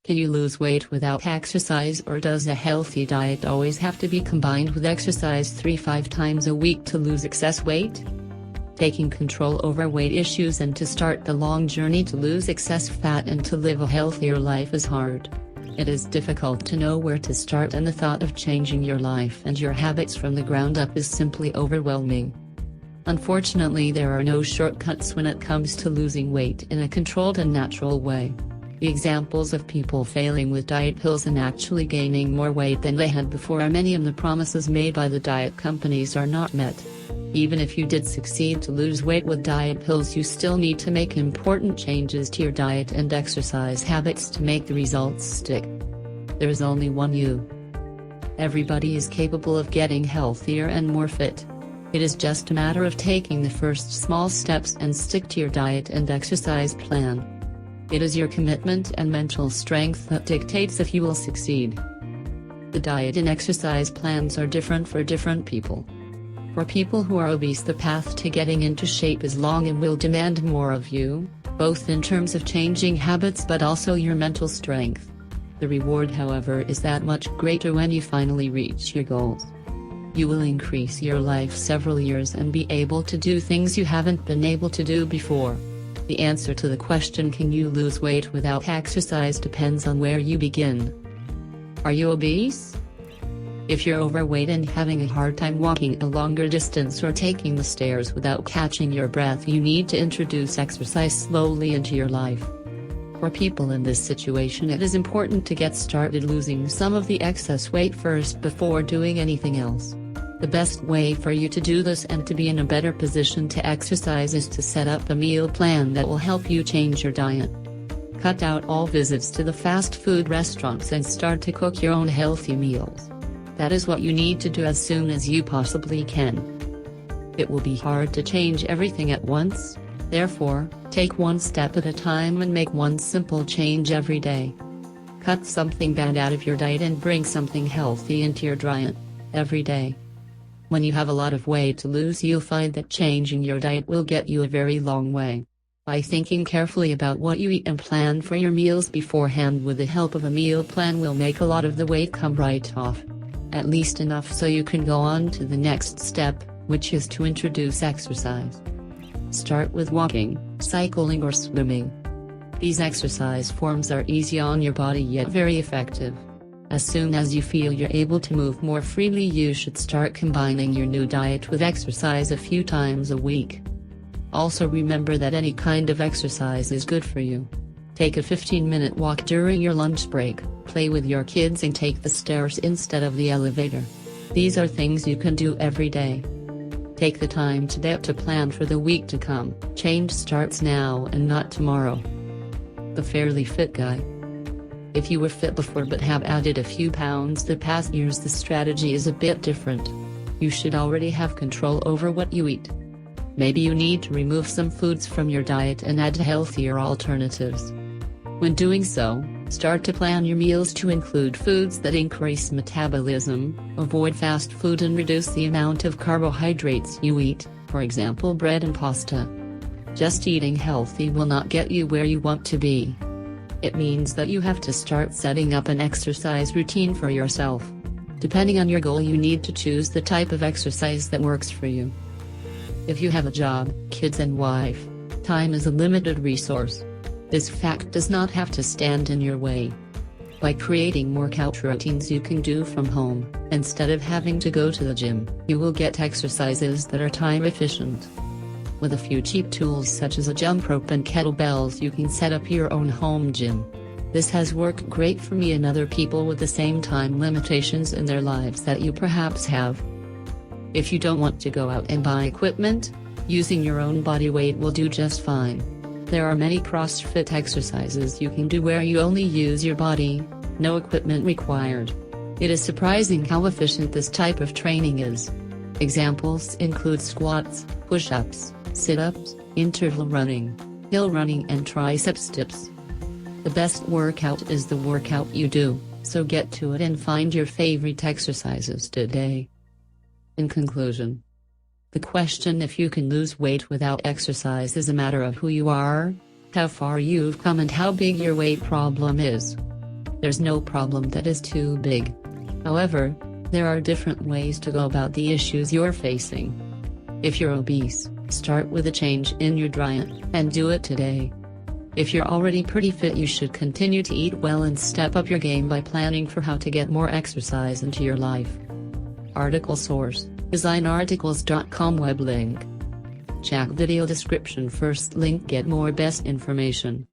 Can you lose weight without exercise, or does a healthy diet always have to be combined with exercise 3-5 times a week to lose excess weight? Taking control over weight issues and to start the long journey to lose excess fat and to live a healthier life is hard. It is difficult to know where to start, and the thought of changing your life and your habits from the ground up is simply overwhelming. Unfortunately, there are no shortcuts when it comes to losing weight in a controlled and natural way. The examples of people failing with diet pills and actually gaining more weight than they had before are many, and the promises made by the diet companies are not met. Even if you did succeed to lose weight with diet pills, you still need to make important changes to your diet and exercise habits to make the results stick. There is only one you. Everybody is capable of getting healthier and more fit. It is just a matter of taking the first small steps and stick to your diet and exercise plan. It is your commitment and mental strength that dictates if you will succeed. The diet and exercise plans are different for different people. For people who are obese, the path to getting into shape is long and will demand more of you, both in terms of changing habits but also your mental strength. The reward, however, is that much greater when you finally reach your goals. You will increase your life several years and be able to do things you haven't been able to do before. The answer to the question, can you lose weight without exercise, depends on where you begin. Are you obese? If you're overweight and having a hard time walking a longer distance or taking the stairs without catching your breath, you need to introduce exercise slowly into your life. For people in this situation, it is important to get started losing some of the excess weight first before doing anything else. The best way for you to do this and to be in a better position to exercise is to set up a meal plan that will help you change your diet. Cut out all visits to the fast food restaurants and start to cook your own healthy meals. That is what you need to do as soon as you possibly can. It will be hard to change everything at once, therefore, take one step at a time and make one simple change every day. Cut something bad out of your diet and bring something healthy into your diet every day. When you have a lot of weight to lose, you'll find that changing your diet will get you a very long way. By thinking carefully about what you eat and plan for your meals beforehand with the help of a meal plan will make a lot of the weight come right off. At least enough so you can go on to the next step, which is to introduce exercise. Start with walking, cycling or swimming. These exercise forms are easy on your body yet very effective. As soon as you feel you're able to move more freely, you should start combining your new diet with exercise a few times a week. Also remember that any kind of exercise is good for you. Take a 15-minute walk during your lunch break, play with your kids and take the stairs instead of the elevator. These are things you can do every day. Take the time today to plan for the week to come. Change starts now and not tomorrow. The fairly fit guy. If you were fit before but have added a few pounds the past years, the strategy is a bit different. You should already have control over what you eat. Maybe you need to remove some foods from your diet and add healthier alternatives. When doing so, start to plan your meals to include foods that increase metabolism, avoid fast food and reduce the amount of carbohydrates you eat, for example bread and pasta. Just eating healthy will not get you where you want to be. It means that you have to start setting up an exercise routine for yourself. Depending on your goal, you need to choose the type of exercise that works for you. If you have a job, kids and wife, time is a limited resource. This fact does not have to stand in your way. By creating workout routines you can do from home, instead of having to go to the gym, you will get exercises that are time efficient. With a few cheap tools such as a jump rope and kettlebells, you can set up your own home gym. This has worked great for me and other people with the same time limitations in their lives that you perhaps have. If you don't want to go out and buy equipment, using your own body weight will do just fine. There are many CrossFit exercises you can do where you only use your body, no equipment required. It is surprising how efficient this type of training is. Examples include squats, push-ups, sit-ups, interval running, hill running and triceps dips. The best workout is the workout you do, so get to it and find your favorite exercises today. In conclusion, the question if you can lose weight without exercise is a matter of who you are, how far you've come and how big your weight problem is. There's no problem that is too big. However, there are different ways to go about the issues you're facing. If you're obese, start with a change in your diet, and do it today. If you're already pretty fit, you should continue to eat well and step up your game by planning for how to get more exercise into your life. Article source: designarticles.com web link. Check video description first link, get more best information.